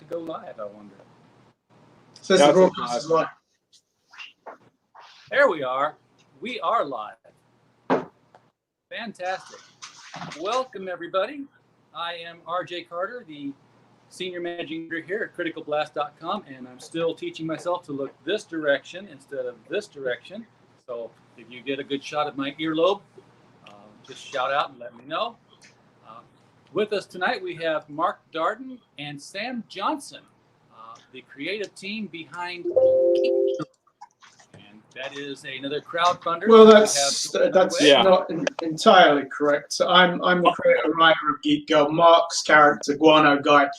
to go live, I wonder. Says the broadcast is live. There we are. We are live. Fantastic. Welcome, everybody. I am RJ Carter, the Senior Managing Editor here at criticalblast.com, and I'm still teaching myself to look this direction instead of this direction. So if you get a good shot of my earlobe, just shout out and let me know. With us tonight, we have Mark Darden and Sam Johnson, the creative team behind Geek-Girl. And that is another crowdfunder. Well, that's not entirely correct. So I'm the creator writer of Geek-Girl. Mark's character, Guano Guy,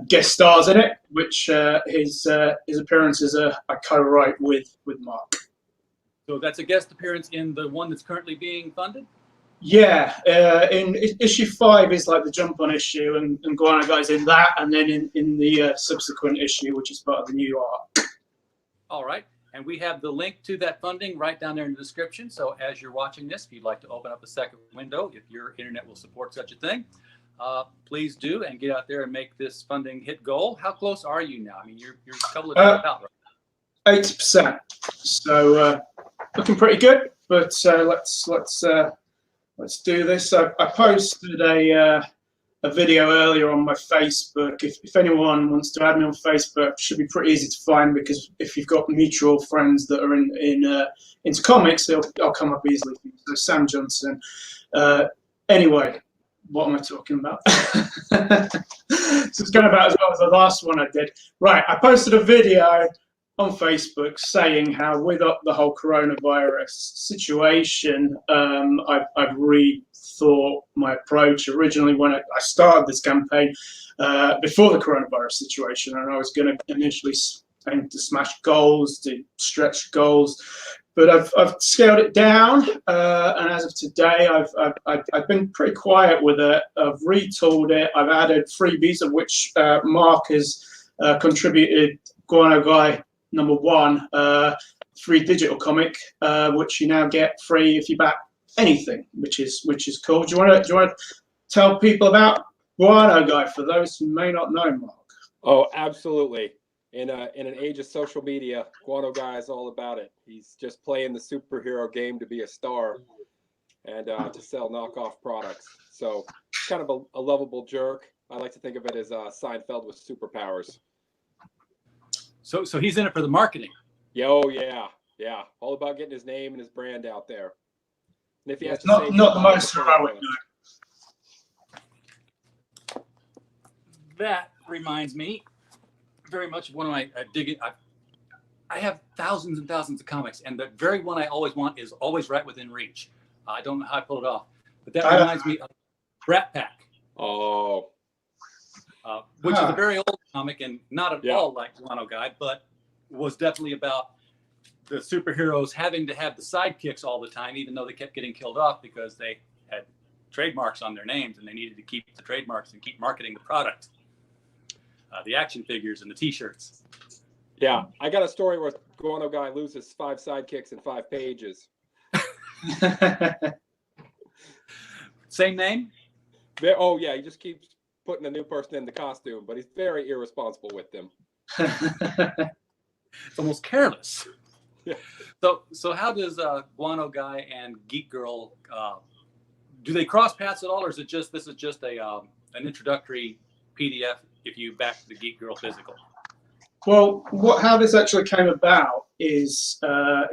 guest stars in it, which his appearances I co-write with Mark. So that's a guest appearance in the one that's currently being funded? Yeah, in issue 5 is like the jump on issue, and Guano Guy's in that, and then in the subsequent issue, which is part of the new arc. All right, and we have the link to that funding right down there in the description. So as you're watching this, if you'd like to open up a second window, if your internet will support such a thing, please do, and get out there and make this funding hit goal. How close are you now? I mean, you're a couple of days out, right? 80%. So looking pretty good, but let's do this. I posted a video earlier on my Facebook. If anyone wants to add me on Facebook, it should be pretty easy to find, because if you've got mutual friends that are into comics, I'll come up easily. So Sam Johnson. Anyway, what am I talking about? So it's going about as well as the last one I did. Right, I posted a video on Facebook saying how with the whole coronavirus situation, I've rethought my approach. Originally, when I started this campaign before the coronavirus situation, and I was going to initially aim to smash goals, to stretch goals, but I've scaled it down, and as of today, I've been pretty quiet with it. I've retooled it. I've added freebies, of which Mark has contributed Guano Guy #1, free digital comic, which you now get free if you back anything, which is cool. Do you want to tell people about Guano Guy for those who may not know, Mark? Oh, absolutely. In an age of social media, Guano Guy is all about it. He's just playing the superhero game to be a star and to sell knockoff products. So kind of a lovable jerk. I like to think of it as Seinfeld with superpowers. So he's in it for the marketing. Oh yeah. All about getting his name and his brand out there. And if he has to not the most heroic. That reminds me very much of one of my I have thousands and thousands of comics, and the very one I always want is always right within reach. I don't know how I pull it off, but that reminds me of Brat Pack. Oh. Which is a very old comic and not at all like Guano Guy, but was definitely about the superheroes having to have the sidekicks all the time, even though they kept getting killed off because they had trademarks on their names and they needed to keep the trademarks and keep marketing the product. The action figures and the T-shirts. Yeah, I got a story where Guano Guy loses 5 sidekicks in 5 pages. Same name? Oh yeah, he just keeps putting a new person in the costume, but he's very irresponsible with them. It's almost careless. Yeah. So how does Guano Guy and Geek-Girl, do they cross paths at all, or is it just this is just an introductory PDF if you back the Geek-Girl physical? Well, how this actually came about is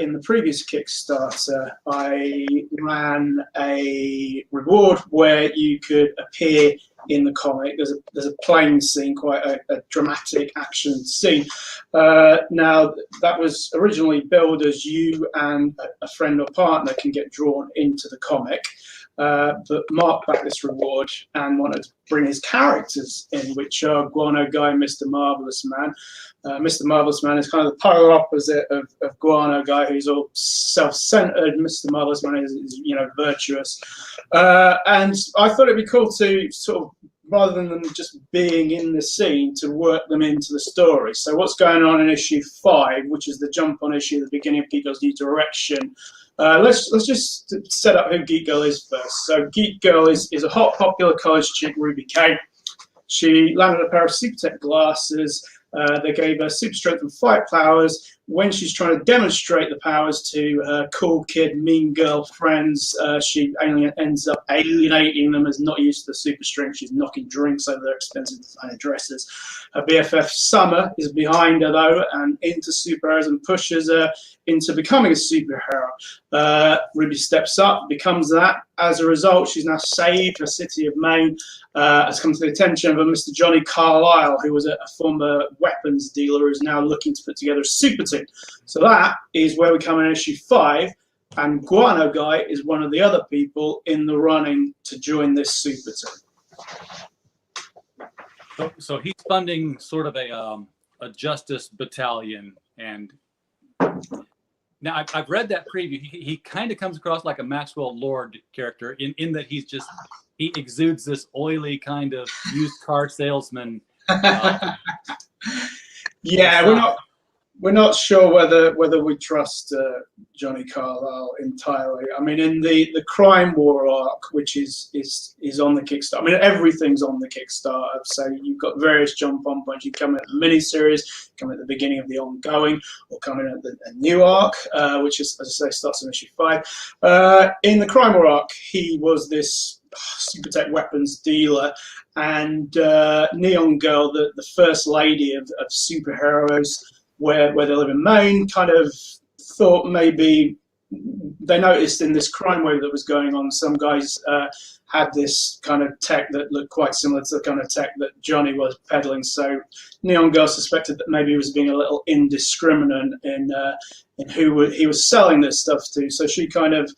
in the previous Kickstarter, I ran a reward where you could appear in the comic. There's a plane scene, quite a dramatic action scene. Now, that was originally billed as you and a friend or partner can get drawn into the comic. But Mark backed this reward and wanted to bring his characters in, which are Guano Guy and Mr. Marvelous Man. Mr. Marvelous Man is kind of the polar opposite of Guano Guy, who's all self-centered. Mr. Marvelous Man is virtuous. And I thought it'd be cool to sort of, rather than them just being in the scene, to work them into the story. So what's going on in issue 5, which is the jump on issue, the beginning of Geek-Girl's new direction. Let's just set up who Geek-Girl is first. So Geek-Girl is a hot, popular college chick, Ruby Kay. She landed a pair of super tech glasses. They gave her super strength and fight powers. When she's trying to demonstrate the powers to her cool kid, mean girl friends, she only ends up alienating them as not used to the super strength. She's knocking drinks over their expensive designer dresses. Her BFF Summer is behind her though, and into superheroes and pushes her into becoming a superhero. Ruby steps up, becomes that. As a result, she's now saved her city of Maine. Has come to the attention of a Mr. Johnny Carlisle, who was a former weapons dealer who's now looking to put together a super team. So that is where we come in issue 5, and Guano Guy is one of the other people in the running to join this super team. So he's funding sort of a justice battalion, and now I've read that preview. He kind of comes across like a Maxwell Lord character in that he exudes this oily kind of used car salesman. Yeah, we're not sure whether we trust Johnny Carlisle entirely. I mean, in the Crime War arc, which is on the Kickstarter. I mean, everything's on the Kickstarter. So you've got various jump-on points. You come at the miniseries, come at the beginning of the ongoing, or come in at the new arc, which is, as I say, starts in issue 5. In the Crime War arc, he was this super tech weapons dealer, and Neon Girl, the first lady of superheroes, where they live in Maine, kind of thought maybe they noticed in this crime wave that was going on, some guys had this kind of tech that looked quite similar to the kind of tech that Johnny was peddling. So Neon Girl suspected that maybe he was being a little indiscriminate in who he was selling this stuff to. So she kind of,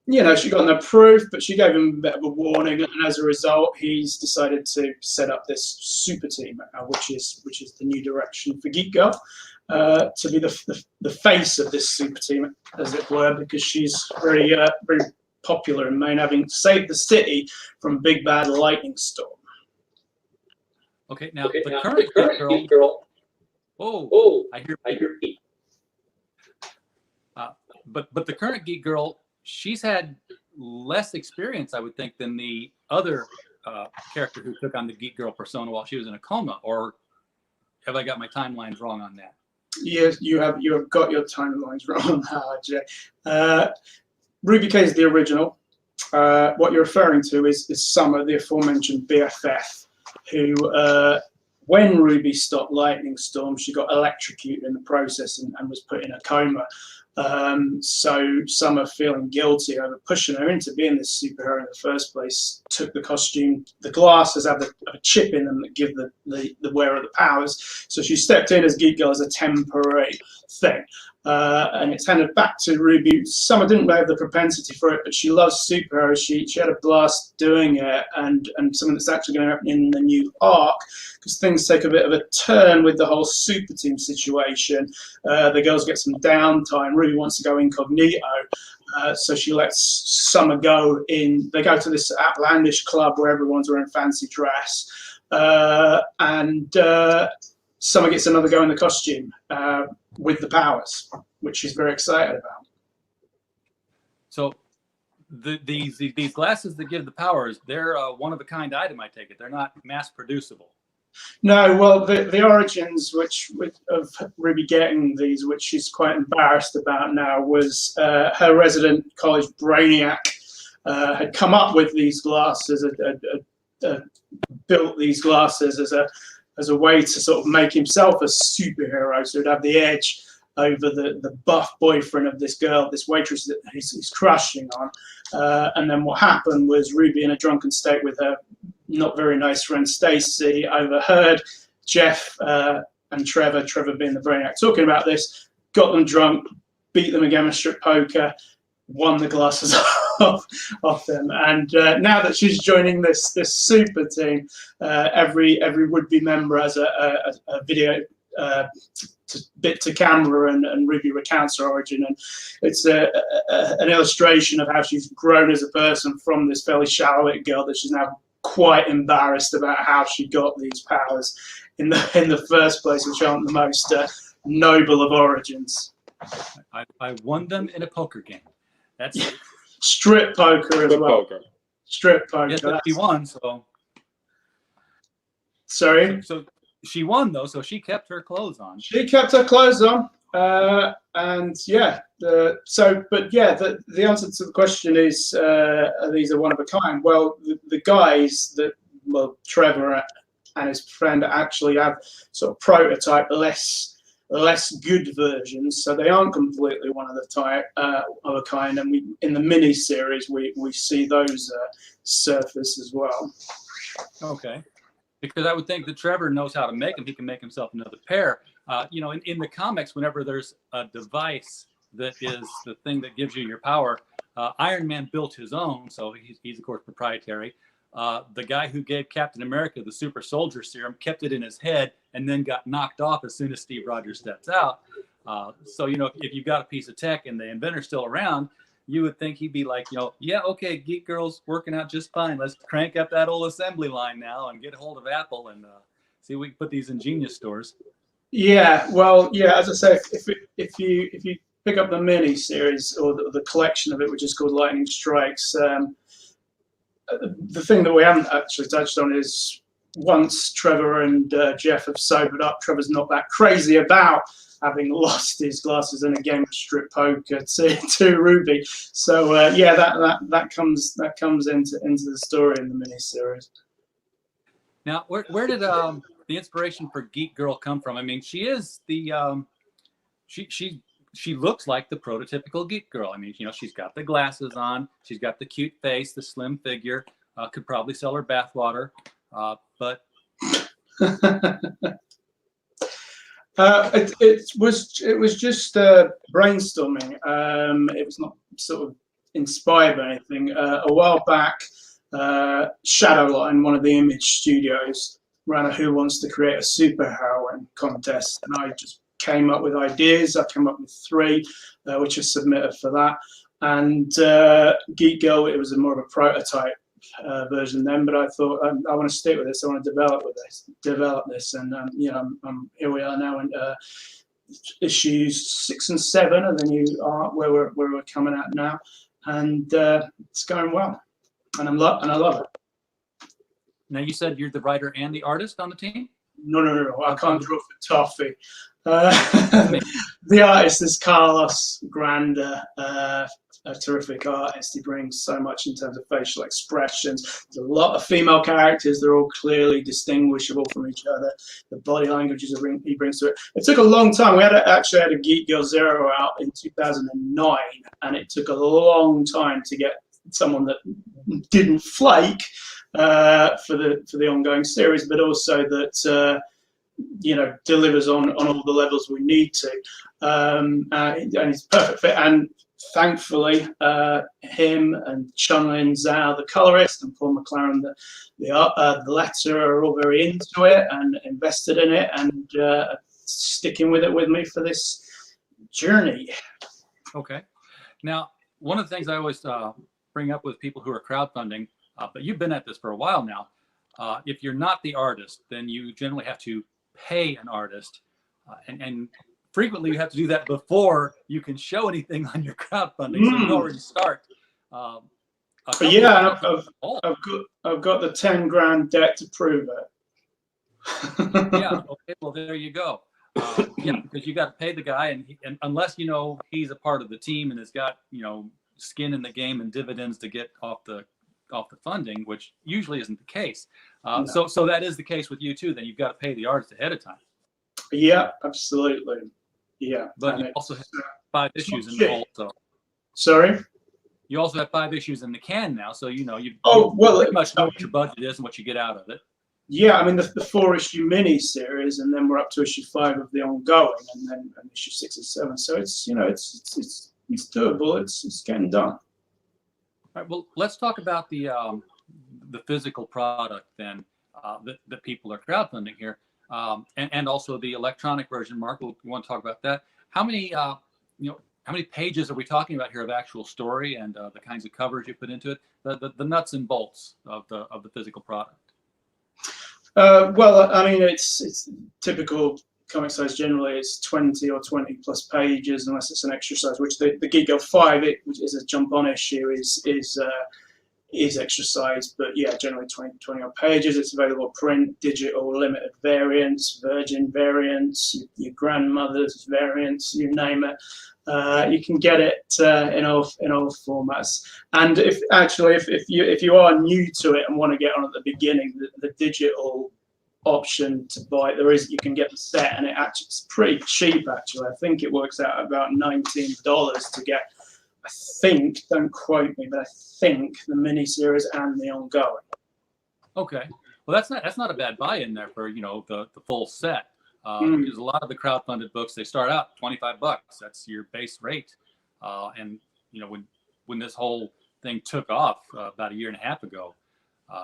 she got no proof, but she gave him a bit of a warning, and as a result, he's decided to set up this super team, which is the new direction for Geek-Girl, to be the face of this super team, as it were, because she's very popular in Maine, having saved the city from a big bad lightning storm. Okay, now the current Geek-Girl. Oh, I hear. But the current Geek-Girl, she's had less experience, I would think, than the other character who took on the Geek-Girl persona while she was in a coma. Or have I got my timelines wrong on that? Yes, you have got your timelines wrong, Jay. Ruby K is the original. What you're referring to is Summer, the aforementioned BFF, who, when Ruby stopped Lightning Storm, she got electrocuted in the process and was put in a coma. So Summer, feeling guilty over pushing her into being this superhero in the first place, took the costume. The glasses have a chip in them that give the wearer the powers. So she stepped in as Geek-Girl as a temporary thing. And it's handed back to Ruby. Summer didn't have the propensity for it, but she loves superheroes. She had a blast doing it, and something that's actually going to happen in the new arc, because things take a bit of a turn with the whole super team situation. The girls get some downtime. Ruby wants to go incognito, so she lets Summer go in. They go to this outlandish club where everyone's wearing fancy dress, and Summer gets another go in the costume with the powers, which she's very excited about. So these glasses that give the powers, they're one of a kind item, I take it. They're not mass producible. No, well, the origins of Ruby getting these, which she's quite embarrassed about now, was her resident college brainiac had come up with these glasses, built these glasses as a way to sort of make himself a superhero, so he'd have the edge over the buff boyfriend of this girl, this waitress that he's crushing on. And then what happened was Ruby, in a drunken state with her not very nice friend Stacy, overheard Jeff and Trevor being the brainiac, talking about this, got them drunk, beat them again with strip poker, won the glasses off them. And now that she's joining this super team, every would-be member has a video bit to camera, and Ruby recounts her origin, and it's an illustration of how she's grown as a person from this fairly shallow-witted girl that she's now quite embarrassed about how she got these powers in the first place, which aren't the most noble of origins. I won them in a poker game. That's strip poker as well. Strip poker. Yes, but he won, so. Sorry. So she won though, so she kept her clothes on. She kept her clothes on, and yeah. The answer to the question is these are one of a kind. Well, the guys that Trevor and his friend actually have sort of prototype less good versions, so they aren't completely one of the type of a kind. And in the mini series we see those surface as well. Okay. Because I would think that Trevor knows how to make them. He can make himself another pair. In the comics, whenever there's a device that is the thing that gives you your power, Iron Man built his own, so he's of course proprietary. The guy who gave Captain America the super soldier serum kept it in his head and then got knocked off as soon as Steve Rogers steps out. So if you've got a piece of tech and the inventor's still around, you would think he'd be like, yeah, okay, Geek-Girl's working out just fine. Let's crank up that old assembly line now and get a hold of Apple and see if we can put these in Genius stores. Yeah, well, yeah. As I say, if you pick up the mini series or the collection of it, which is called Lightning Strikes, the thing that we haven't actually touched on is once Trevor and Jeff have sobered up, Trevor's not that crazy about having lost his glasses in a game of strip poker to Ruby. So that comes into the story in the miniseries. Now, where did the inspiration for Geek-Girl come from? I mean, she is the she looks like the prototypical Geek-Girl. I mean, she's got the glasses on, she's got the cute face, the slim figure. Could probably sell her bathwater, but. It was just brainstorming. It was not sort of inspired by anything. A while back, Shadowline, one of the Image studios, ran a Who Wants to Create a Superheroine contest, and I just came up with ideas. I came up with 3, which are submitted for that. And Geek-Girl, it was more of a prototype version then, but I thought I want to stick with this. I want to develop this, and here we are now in issues 6 and 7 of the new art where we're coming out now, and it's going well, and I love it. Now, you said you're the writer and the artist on the team? No. I can't draw for toffee. The artist is Carlos Granda, a terrific artist. He brings so much in terms of facial expressions. There's a lot of female characters. They're all clearly distinguishable from each other. The body languages he brings to it. It took a long time. We actually had a Geek-Girl Zero out in 2009, and it took a long time to get someone that didn't flake for the ongoing series, but also that delivers on all the levels we need to, and it's a perfect fit. And thankfully, him and Chun-Lin Zhao, the colorist, and Paul McLaren, the letter, are all very into it and invested in it, and sticking with it with me for this journey. Okay. Now, one of the things I always bring up with people who are crowdfunding, but you've been at this for a while now, if you're not the artist, then you generally have to pay an artist, and frequently you have to do that before you can show anything on your crowdfunding. So you already start. Yeah, I've got the 10 grand debt to prove it. Yeah. Okay. Well, there you go. Yeah, because you got to pay the guy, and unless he's a part of the team and has got skin in the game and dividends to get off the funding, which usually isn't the case. No. So that is the case with you too. Then you've got to pay the artist ahead of time. Yeah, absolutely. Yeah, but you also have 5 issues in the hole. So sorry. You also have 5 issues in the can now, so you pretty much know what your budget is and what you get out of it. Yeah, I mean the 4-issue mini series, and then we're up to issue 5 of the ongoing, and then issue 6 and 7. So it's it's doable. It's getting done. All right. Well, let's talk about the physical product then that people are crowdfunding here, and also the electronic version. Mark, we want to talk about that. How many how many pages are we talking about here of actual story and the kinds of covers you put into it? The nuts and bolts of the physical product. Well, I mean, it's typical comic size. Generally, it's 20 or 20 plus pages, unless it's an extra size. Which the Geek-Girl 5, which is a jump-on issue, is is extra size, but yeah, generally 20 odd pages. It's available print, digital, limited variants, virgin variants, your grandmother's variants, you name it. You can get it in all formats. And if you are new to it and want to get on at the beginning, the digital option to buy, you can get the set, and it's pretty cheap actually. I think it works out about $19 to get, I think, don't quote me, but I think the miniseries and the ongoing. Okay, well that's not a bad buy-in there for the full set. Because a lot of the crowdfunded books, they start out $25. That's your base rate. And when this whole thing took off about a year and a half ago,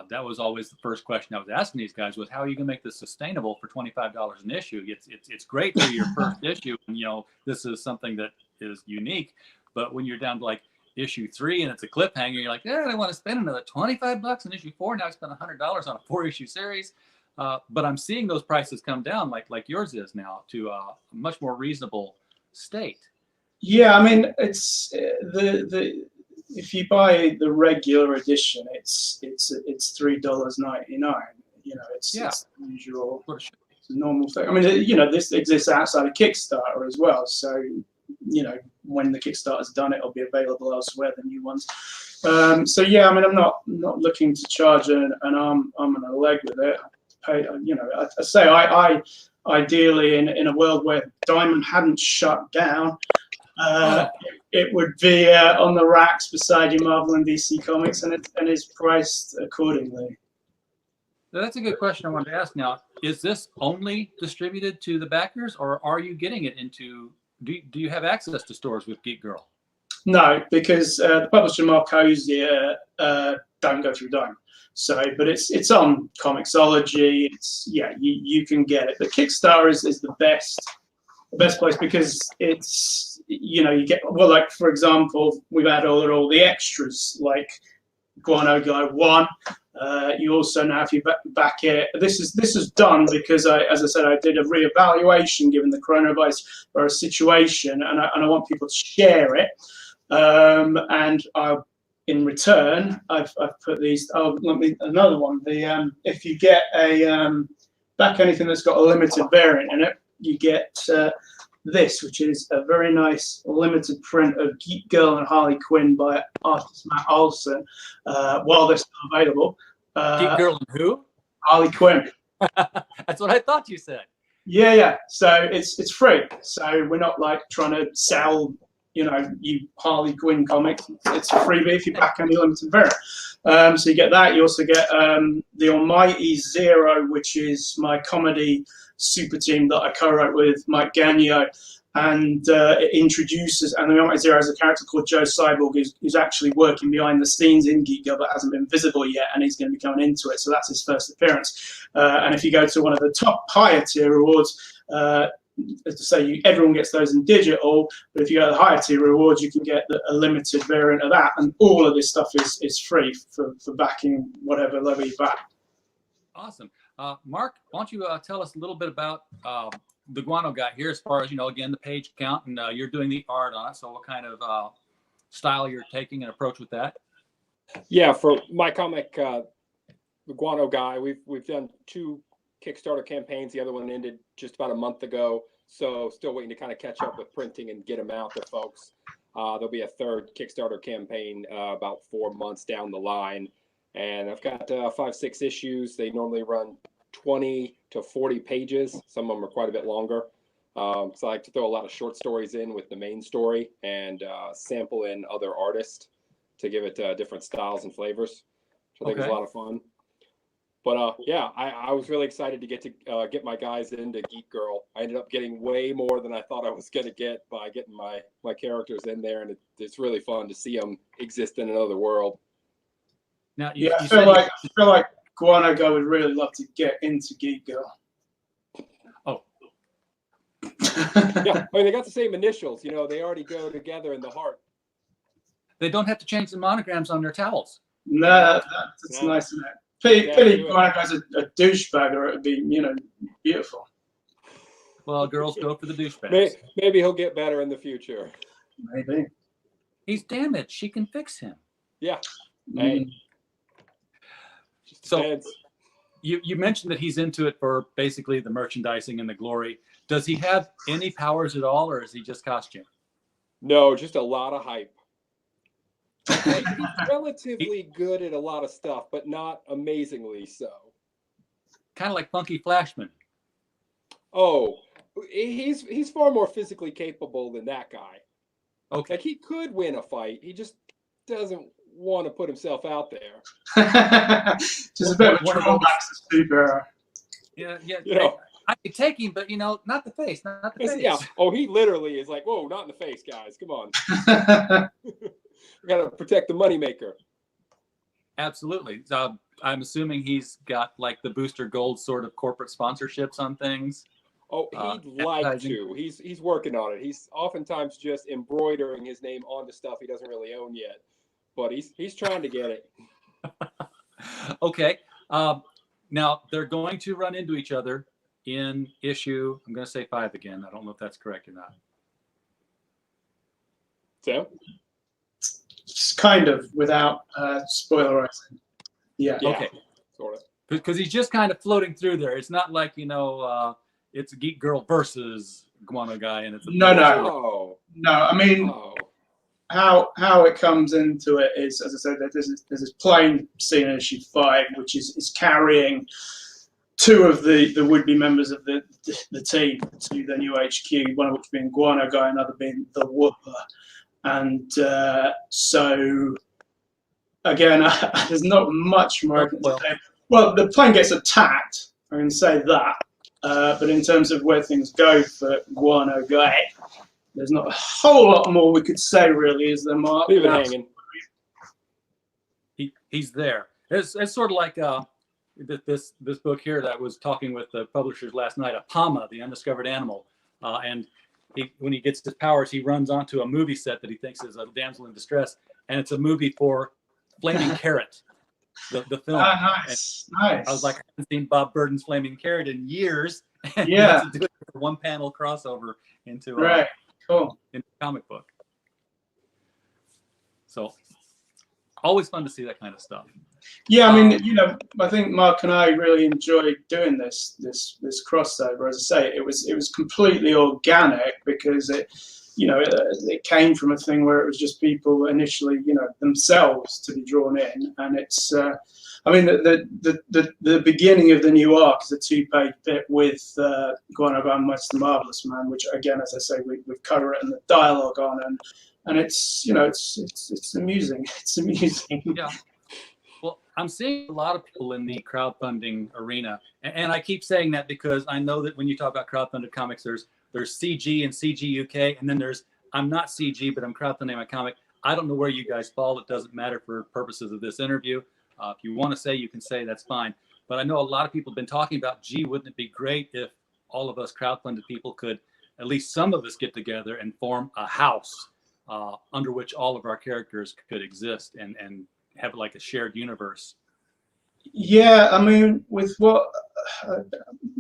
that was always the first question I was asking these guys was, how are you going to make this sustainable for $25 an issue? It's great for your first issue, and this is something that is unique. But when you're down to like issue 3 and it's a cliffhanger, you're like, yeah, I want to spend another $25 on issue 4. Now I spent $100 on a 4-issue series. But I'm seeing those prices come down like yours is now to a much more reasonable state. Yeah, I mean, it's if you buy the regular edition, it's $3.99. It's the usual, it's a normal thing. I mean, this exists outside of Kickstarter as well. So, when the Kickstarter's done, it'll be available elsewhere, the new ones. So yeah, I mean, I'm not looking to charge an arm and a leg with it. I say I ideally in a world where Diamond hadn't shut down, it would be on the racks beside your Marvel and DC comics, and is priced accordingly. That's a good question I wanted to ask. Now, is this only distributed to the backers, or are you getting it into? Do you have access to stores with Geek-Girl? No, because the publisher Marcosia don't go through Diamond. So, but it's on Comixology. You can get it. But Kickstarter is the best place, because it's you get, well, like for example, we've had all the extras like Guano Guy 1. You also now, if you back it, this is done because as I said, I did a reevaluation given the coronavirus situation, and I want people to share it. And in return, I've put these. Oh, let me another one. If you get back anything that's got a limited variant in it, you get this, which is a very nice limited print of Geek-Girl and Harley Quinn by artist Matt Olson, while they're still available. Geek-Girl and who? Harley Quinn. That's what I thought you said. Yeah. So it's free. So we're not like trying to sell, you Harley Quinn comics. It's a freebie if you back any limited variant. So you get that. You also get the Almighty Zero, which is my comedy super team that I co-wrote with Mike Gagnon, and it introduces, and the Almighty Zero has a character called Joe Cyborg, who's actually working behind the scenes in Geek-Girl but hasn't been visible yet, and he's going to be coming into it. So that's his first appearance. And if you go to one of the top higher tier rewards, as to say, everyone gets those in digital, but if you go to the higher tier rewards, you can get a limited variant of that, and all of this stuff is free for backing whatever level you back. Awesome. Mark, why don't you tell us a little bit about the Guano Guy here, as far as, again, the page count, and you're doing the art on it, so what kind of style you're taking and approach with that? Yeah, for my comic, the Guano Guy, we've done 2 Kickstarter campaigns. The other one ended just about a month ago, so still waiting to kind of catch up with printing and get them out to folks. There'll be a 3rd Kickstarter campaign about 4 months down the line, and I've got 5-6 issues. They normally run 20 to 40 pages. Some of them are quite a bit longer. So I like to throw a lot of short stories in with the main story, and sample in other artists to give it different styles and flavors, which I think is a lot of fun. But yeah, I was really excited to get my guys into Geek-Girl. I ended up getting way more than I thought I was going to get by getting my characters in there, and it's really fun to see them exist in another world. Now, I feel like Guano Guy would really love to get into Geek-Girl. Oh. Yeah, I mean, they got the same initials. They already go together in the heart. They don't have to change the monograms on their towels. No, that's nice, isn't it? Pity Guano Guy's a douchebag, or it'd be, beautiful. Well, girls go for the douchebags. Maybe he'll get better in the future. Maybe. He's damaged. She can fix him. Yeah. Hey, So you mentioned that he's into it for basically the merchandising and the glory. Does he have any powers at all, or is he just costume? No, just a lot of hype. He's relatively good at a lot of stuff, but not amazingly so. Kind of like Funky Flashman. Oh, he's far more physically capable than that guy. Okay. Like, he could win a fight. He just doesn't want to put himself out there. Just a bit of a drawback to superhero. Yeah, yeah. You know, I could take him, but not the face, not the face. yeah. Oh, he literally is like, whoa, not in the face, guys. Come on. We gotta protect the moneymaker. Absolutely. I'm assuming he's got like the Booster Gold sort of corporate sponsorships on things. Oh, he'd like to. He's working on it. He's oftentimes just embroidering his name onto stuff he doesn't really own yet, but he's trying to get it. Okay. Now they're going to run into each other in issue. I'm going to say 5 again. I don't know if that's correct or not. Sam? Just kind of without spoilerizing. Yeah. Okay. Sort of. Because he's just kind of floating through there. It's not like it's a Geek-Girl versus Guano Guy, and it's no. I mean, how it comes into it is, as I said, there's this plane scene in issue 5, which is carrying 2 of the would-be members of the team to the new HQ. One of which being Guano Guy, another being the Whooper, and so again, there's not much more I can say. Well, the plane gets attacked. I can say that. But in terms of where things go for Guano Guy, there's not a whole lot more we could say, really, is there, Mark? Leave it hanging. He's there. It's sort of like this book here that I was talking with the publishers last night, Apama, the Undiscovered Animal. And when he gets his powers, he runs onto a movie set that he thinks is a damsel in distress. And it's a movie for Flaming Carrot. The film. Nice. I was like, I haven't seen Bob Burden's Flaming Carrot in years. And yeah. do it for one panel crossover into cool. into a comic book. So always fun to see that kind of stuff. Yeah, I mean, I think Mark and I really enjoyed doing this crossover. As I say, it was completely organic because it came from a thing where it was just people initially, themselves to be drawn in, and it's, I mean, the beginning of the new arc is a 2-page bit with Guano Guy and Mr. Marvelous Man, which again, as I say, we've co-written the dialogue on, and it's it's amusing. It's amusing. Yeah. Well, I'm seeing a lot of people in the crowdfunding arena, and I keep saying that because I know that when you talk about crowdfunded comics, there's CG and CG UK, and then there's I'm not CG, but I'm crowdfunding my comic. I don't know where you guys fall. It doesn't matter for purposes of this interview. If you want to say, you can say, that's fine. But I know a lot of people have been talking about, gee, wouldn't it be great if all of us crowdfunded people could, at least some of us, get together and form a house under which all of our characters could exist and have like a shared universe. Yeah, I mean, with what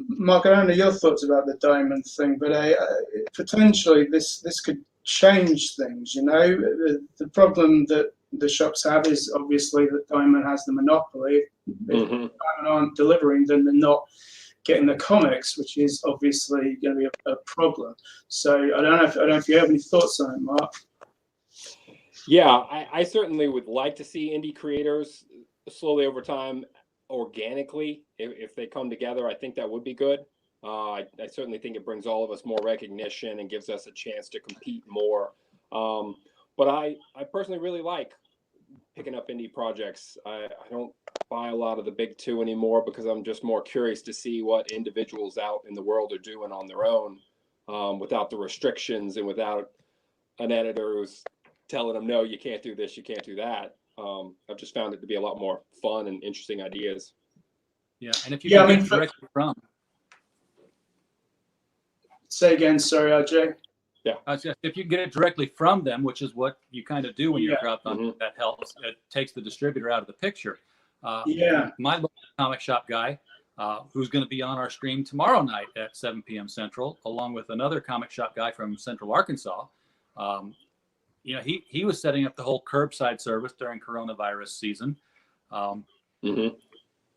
Mark, I don't know your thoughts about the diamond thing, but potentially this could change things. The problem that the shops have is obviously that Diamond has the monopoly. If Diamond aren't delivering, then they're not getting the comics, which is obviously going to be a problem. So I don't know if you have any thoughts on it, Mark. Yeah, I certainly would like to see indie creators slowly over time, organically, if they come together. I think that would be good. I certainly think it brings all of us more recognition and gives us a chance to compete more. But I personally really like picking up indie projects. I don't buy a lot of the big 2 anymore because I'm just more curious to see what individuals out in the world are doing on their own, without the restrictions and without an editor who's telling them, no, you can't do this, you can't do that. I've just found it to be a lot more fun and interesting ideas. Yeah, and if you can get directly from. Say again, sorry, RJ. Yeah. If you get it directly from them, which is what you kind of do when you're crowdfunding, that helps. It takes the distributor out of the picture. My local comic shop guy, who's going to be on our stream tomorrow night at 7 p.m. Central, along with another comic shop guy from Central Arkansas. He was setting up the whole curbside service during coronavirus season.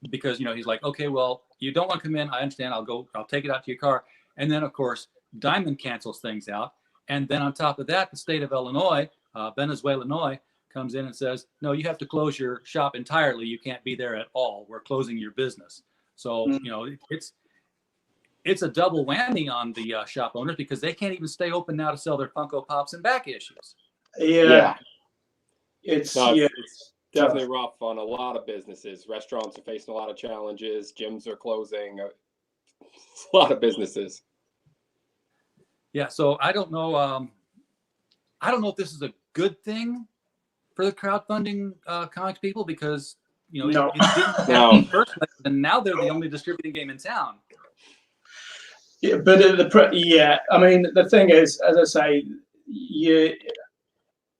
because, you know, he's like, okay, well, you don't want to come in. I understand. I'll take it out to your car. And then, of course, Diamond cancels things out. And then on top of that, the state of Illinois, Venezuela, Illinois, comes in and says, no, you have to close your shop entirely. You can't be there at all. We're closing your business. So, you know, it's a double whammy on the shop owners, because they can't even stay open now to sell their Funko Pops and back issues. Yeah. It's definitely rough on a lot of businesses. Restaurants are facing a lot of challenges. Gyms are closing. A lot of businesses. Yeah, so I don't know. I don't know if this is a good thing for the crowdfunding comics people, because, you know, it didn't happen first, and now they're the only distributing game in town. Yeah, but I mean, the thing is, as I say,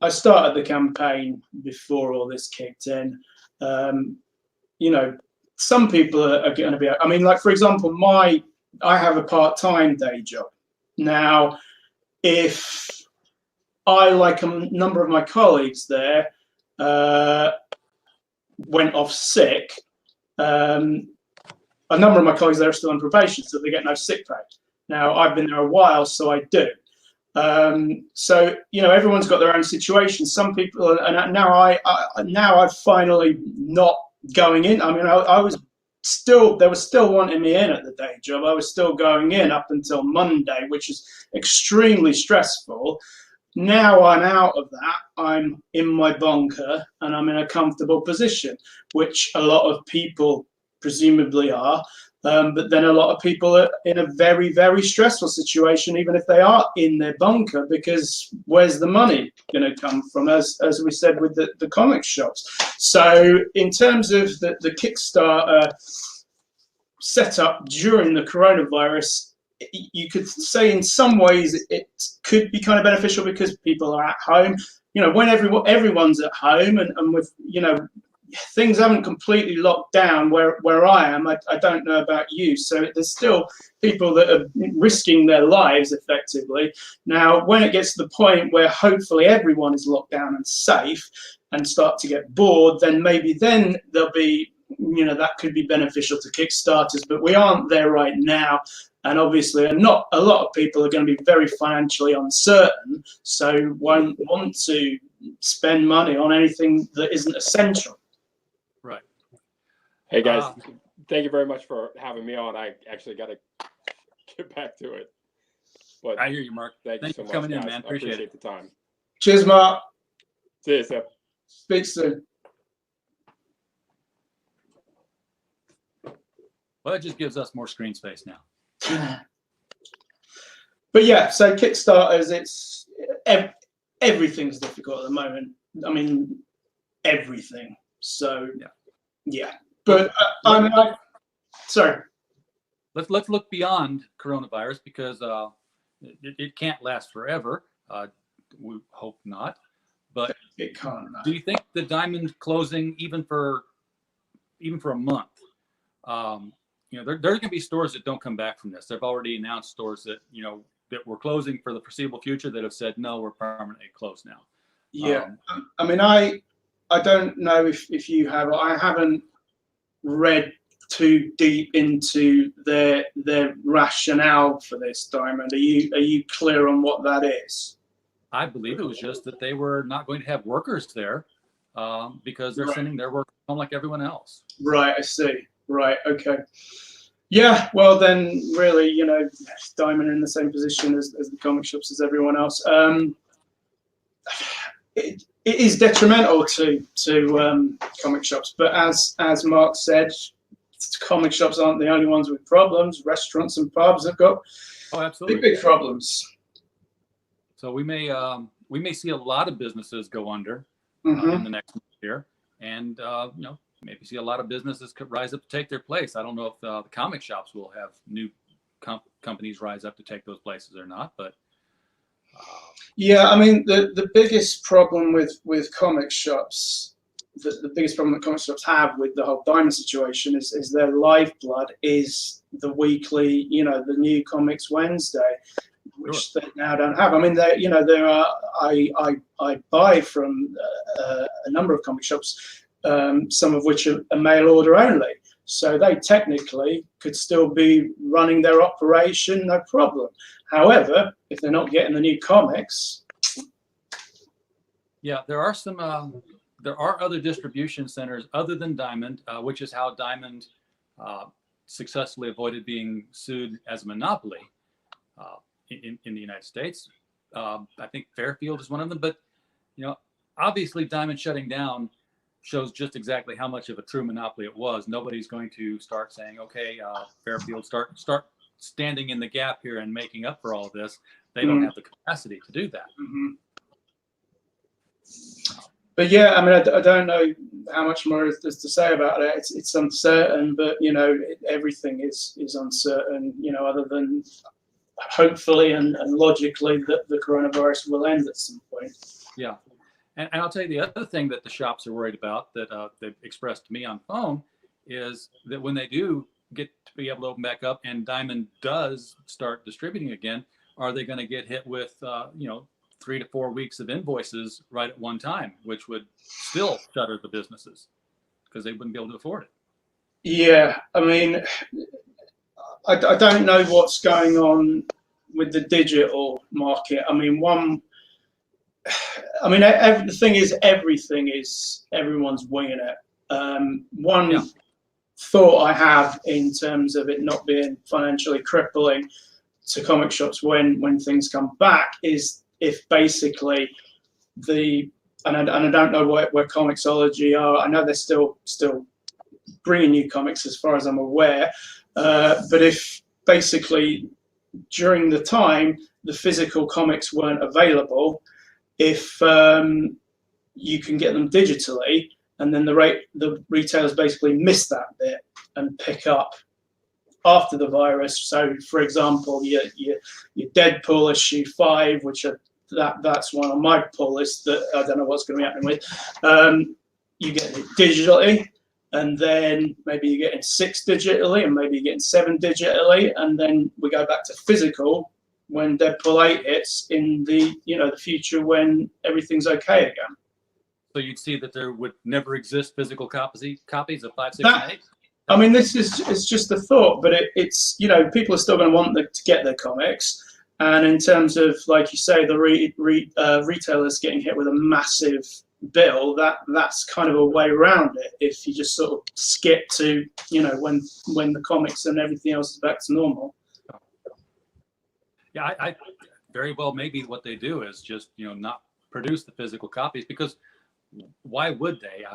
I started the campaign before all this kicked in. You know, some people are going to be. I mean, like, for example, I have a part-time day job. Now, if I, like a number of my colleagues there, went off sick, a number of my colleagues there are still on probation, so they get no sick pay. Now, I've been there a while, so I do. So, you know, everyone's got their own situation. Some people, and now I've finally not going in. I mean, I was still, they were still wanting me in at the day job. I was still going in up until Monday, which is extremely stressful. Now I'm out of that. I'm in my bunker and I'm in a comfortable position, which a lot of people presumably are. But then a lot of people are in a very, very stressful situation, even if they are in their bunker, because where's the money going to come from, as we said with the comic shops. So in terms of the Kickstarter setup during the coronavirus, you could say in some ways it could be kind of beneficial because people are at home. You know, when everyone's at home and with, you know, things haven't completely locked down where I am. I don't know about you. So there's still people that are risking their lives effectively. Now, when it gets to the point where hopefully everyone is locked down and safe and start to get bored, then maybe then there'll be, you know, that could be beneficial to Kickstarters, but we aren't there right now. And obviously, not a lot of people are going to be very financially uncertain, so won't want to spend money on anything that isn't essential. Right. Hey guys, thank you very much for having me on. I actually got to get back to it. But I hear you, Mark. Thank you so for much, coming guys. in, man. I appreciate the time. Cheers, Mark. See you, Seth. Speak soon. Well, it just gives us more screen space now. But yeah, so Kickstarters, it's everything's difficult at the moment. I mean, everything. So yeah. But sorry. Let's look beyond coronavirus, because it can't last forever. We hope not. But it can't. Do you think the Diamond closing even for a month? You know, there's going to be stores that don't come back from this. They've already announced stores that, you know, that we're closing for the foreseeable future that have said, no, we're permanently closed now. Yeah. I mean, I don't know if you have. I haven't read too deep into their rationale for this, Diamond. Are you clear on what that is? I believe it was just that they were not going to have workers there because they're sending their work home like everyone else. Right, I see. Right, okay. Yeah, well then, really, you know, Diamond in the same position as the comic shops as everyone else. It is detrimental to comic shops, but as Mark said, comic shops aren't the only ones with problems. Restaurants and pubs have got big problems. So we may see a lot of businesses go under in the next year, and you know, maybe see a lot of businesses could rise up to take their place. I don't know if the comic shops will have new companies rise up to take those places or not, but yeah, I mean the biggest problem with comic shops, the biggest problem that comic shops have with the whole Diamond situation is their lifeblood is the weekly, you know, the New Comics Wednesday, which they now don't have. I mean, you know, there are I buy from a number of comic shops. Some of which are mail order only. So they technically could still be running their operation, no problem. However, if they're not getting the new comics, Yeah, there are some. There are other distribution centers other than Diamond, which is how Diamond successfully avoided being sued as a monopoly in the United States. I think Fairfield is one of them, but obviously Diamond shutting down shows just exactly how much of a true monopoly it was. Nobody's going to start saying, okay, Fairfield, start standing in the gap here and making up for all of this. They don't have the capacity to do that. But yeah, I mean, I don't know how much more there's to say about it. It's uncertain, but everything is uncertain. Other than hopefully and logically that the coronavirus will end at some point. Yeah. And I'll tell you the other thing that the shops are worried about that they've expressed to me on phone is that when they do get to be able to open back up and Diamond does start distributing again, are they going to get hit with, 3 to 4 weeks of invoices right at one time, which would still shutter the businesses because they wouldn't be able to afford it? Yeah, I mean, I don't know what's going on with the digital market. I mean, the thing is, everyone's winging it. One thought I have in terms of it not being financially crippling to comic shops when things come back is if basically and I don't know where Comixology are. I know they're still bringing new comics as far as I'm aware, but if basically during the time the physical comics weren't available, if you can get them digitally, and then the retailers basically miss that bit and pick up after the virus. So, for example, your Deadpool issue 5, which that's one on my pull list that I don't know what's going to be happening with. You get it digitally, and then maybe you're getting 6 digitally, and maybe you're getting 7 digitally, and then we go back to physical when Deadpool 8 hits in the future when everything's okay again. So you'd see that there would never exist physical copies of 5, 6, and 8? I mean, it's just a thought, but it's people are still going to want to get their comics, and in terms of, like you say, the retailers getting hit with a massive bill, that's kind of a way around it if you just sort of skip to when the comics and everything else is back to normal. Yeah, I very well maybe what they do is just not produce the physical copies, because why would they?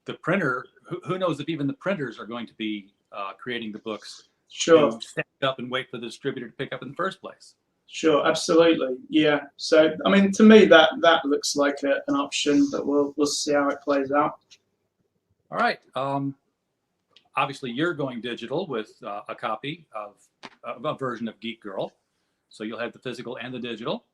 The printer, who knows if even the printers are going to be creating the books to stand up and wait for the distributor to pick up in the first place. Sure, absolutely, yeah. So, I mean, to me, that looks like an option, but we'll see how it plays out. All right. Obviously, you're going digital with a copy of a version of Geek-Girl, so you'll have the physical and the digital.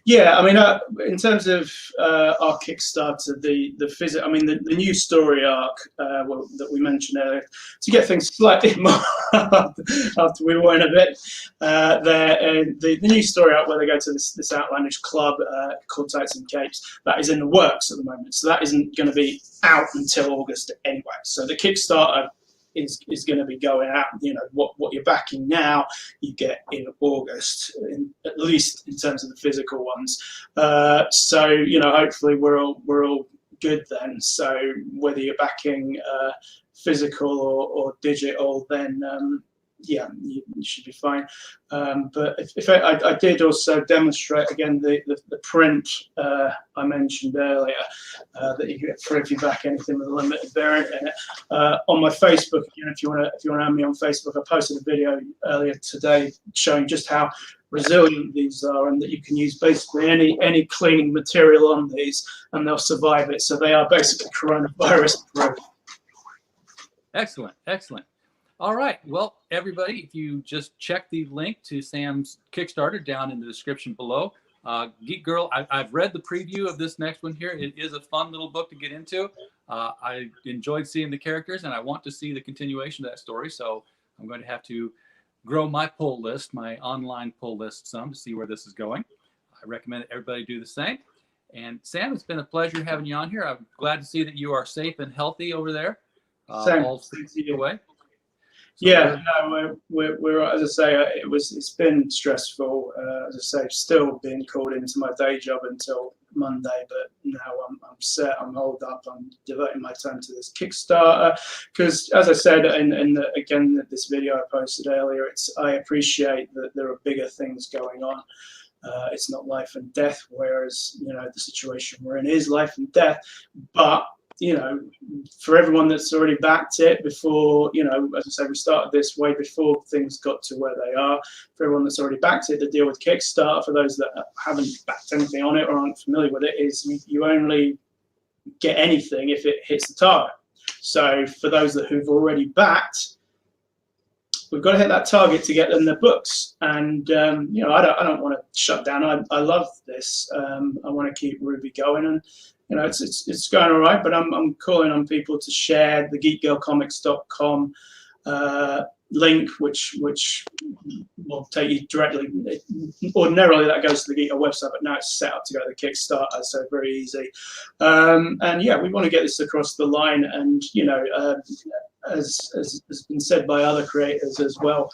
Yeah, I mean, in terms of our Kickstarter, the new story arc that we mentioned earlier, to get things slightly more after we went a bit there, the new story arc where they go to this outlandish club called Tights and Capes, that is in the works at the moment, so that isn't going to be out until August anyway. So the Kickstarter is going to be going out. What you're backing now, you get in August, at least in terms of the physical ones. So hopefully we're all good then. So whether you're backing physical or digital, then yeah, you should be fine. But if I did also demonstrate again the print I mentioned earlier, that you get free if you back anything with a limited variant in it. On my Facebook, if you want to add me on Facebook, I posted a video earlier today showing just how resilient these are, and that you can use basically any cleaning material on these and they'll survive it. So they are basically coronavirus proof. Excellent, excellent. All right. Well, everybody, if you just check the link to Sam's Kickstarter down in the description below. Geek-Girl, I've read the preview of this next one here. It is a fun little book to get into. I enjoyed seeing the characters, and I want to see the continuation of that story. So I'm going to have to grow my pull list, my online pull list some, to see where this is going. I recommend that everybody do the same. And Sam, it's been a pleasure having you on here. I'm glad to see that you are safe and healthy over there. All 6 feet away. So Yeah, no, we're as I say, it's been stressful. As I say, still being called into my day job until Monday, but now I'm set. I'm holed up. I'm devoting my time to this Kickstarter because, as I said again this video I posted earlier, I appreciate that there are bigger things going on. It's not life and death, whereas the situation we're in is life and death, but for everyone that's already backed it before, as I said, we started this way before things got to where they are. For everyone that's already backed it, the deal with Kickstarter, for those that haven't backed anything on it or aren't familiar with it, is you only get anything if it hits the target. So for those who've already backed, we've got to hit that target to get them their books. And I don't want to shut down. I love this. I want to keep Ruby going, and it's going all right. But I'm calling on people to share the geekgirlcomics.com link, which will take you directly. Ordinarily that goes to the Geek-Girl website, but now it's set up to go to the Kickstarter, so very easy. And yeah, we want to get this across the line, and as has been said by other creators as well,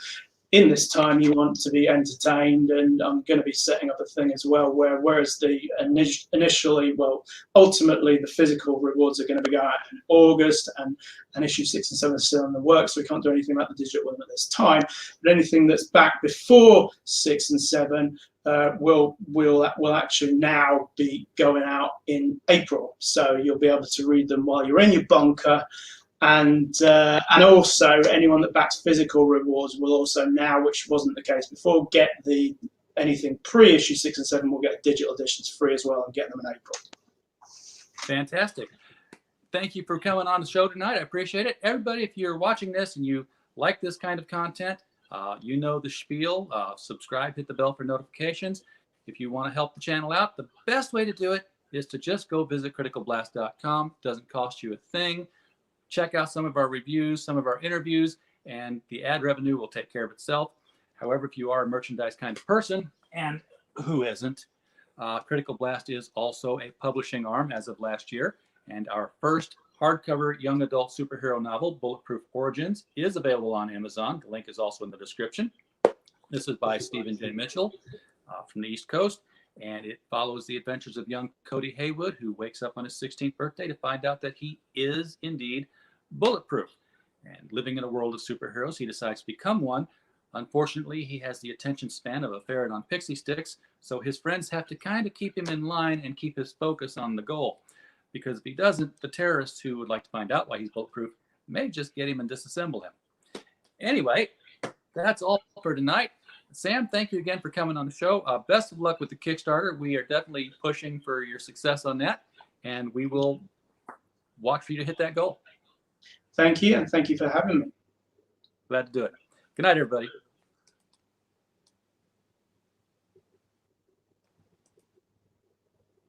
in this time you want to be entertained, and I'm going to be setting up a thing as well whereas the ultimately the physical rewards are going to be going out in August, and issue 6 and 7 are still in the works, so we can't do anything about the digital one at this time. But anything that's back before 6 and 7 will actually now be going out in April, so you'll be able to read them while you're in your bunker. And also anyone that backs physical rewards will also now, which wasn't the case before, get anything pre-issue 6 and 7 will get digital editions free as well, and get them in April. Fantastic. Thank you for coming on the show tonight. I appreciate it. Everybody, if you're watching this and you like this kind of content, you know the spiel. Subscribe, hit the bell for notifications. If you want to help the channel out, the best way to do it is to just go visit criticalblast.com. Doesn't cost you a thing. Check out some of our reviews, some of our interviews, and the ad revenue will take care of itself. However, if you are a merchandise kind of person, and who isn't, Critical Blast is also a publishing arm as of last year, and our first hardcover young adult superhero novel, Bulletproof Origins, is available on Amazon. The link is also in the description. This is by Stephen J. Mitchell from the East Coast, and it follows the adventures of young Cody Haywood, who wakes up on his 16th birthday to find out that he is indeed bulletproof. And living in a world of superheroes, he decides to become one. Unfortunately, he has the attention span of a ferret on pixie sticks, so his friends have to kind of keep him in line and keep his focus on the goal. Because if he doesn't, the terrorists who would like to find out why he's bulletproof may just get him and disassemble him. Anyway, that's all for tonight. Sam, thank you again for coming on the show. Best of luck with the Kickstarter. We are definitely pushing for your success on that, and we will watch for you to hit that goal. Thank you, and thank you for having me. Glad to do it. Good night, everybody.